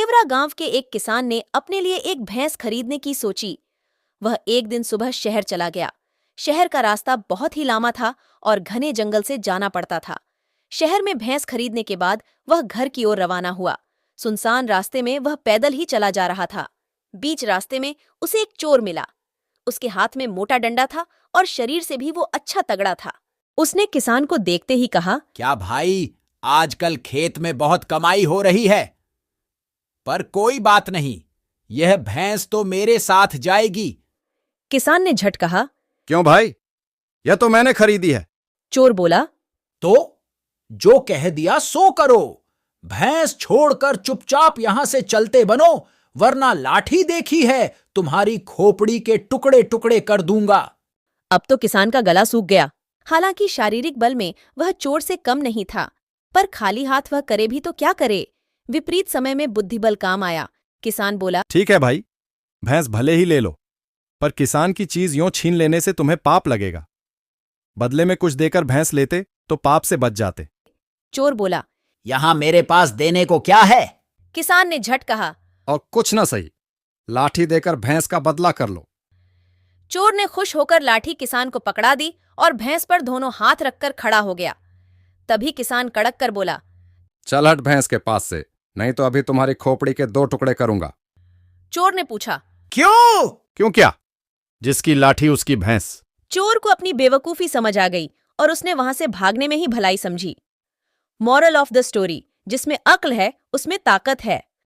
देवरा गांव के एक किसान ने अपने लिए एक भैंस खरीदने की सोची। वह एक दिन सुबह शहर चला गया। शहर का रास्ता बहुत ही लामा था और घने जंगल से जाना पड़ता था। शहर में भैंस खरीदने के बाद वह घर की ओर रवाना हुआ। सुनसान रास्ते में वह पैदल ही चला जा रहा था। बीच रास्ते में उसे एक चोर मिला। उसके हाथ में मोटा डंडा था और शरीर से भी वो अच्छा तगड़ा था। उसने किसान को देखते ही कहा, क्या भाई, आजकल खेत में बहुत कमाई हो रही है, पर कोई बात नहीं, यह भैंस तो मेरे साथ जाएगी। किसान ने झट कहा, क्यों भाई, यह तो मैंने खरीदी है। चोर बोला, तो जो कह दिया सो करो। भैंस छोड़कर चुपचाप यहां से चलते बनो, वरना लाठी देखी है तुम्हारी खोपड़ी के टुकड़े टुकड़े कर दूंगा। अब तो किसान का गला सूख गया। हालांकि शारीरिक बल में वह चोर से कम नहीं था, पर खाली हाथ वह करे भी तो क्या करे। विपरीत समय में बुद्धिबल काम आया। किसान बोला, ठीक है भाई, भैंस भले ही ले लो, पर किसान की चीज यूं छीन लेने से तुम्हें पाप लगेगा। बदले में कुछ देकर भैंस लेते तो पाप से बच जाते। चोर बोला, यहां मेरे पास देने को क्या है? किसान ने झट कहा, और कुछ ना सही, लाठी देकर भैंस का बदला कर लो। चोर ने खुश होकर लाठी किसान को पकड़ा दी और भैंस पर दोनों हाथ रखकर खड़ा हो गया। तभी किसान कड़क कर बोला, चल हट भैंस के पास से, नहीं तो अभी तुम्हारी खोपड़ी के 2 टुकड़े करूंगा। चोर ने पूछा, क्यों? क्यों क्या, जिसकी लाठी उसकी भैंस। चोर को अपनी बेवकूफी समझ आ गई और उसने वहां से भागने में ही भलाई समझी। मॉरल ऑफ द स्टोरी, जिसमें अक्ल है उसमें ताकत है।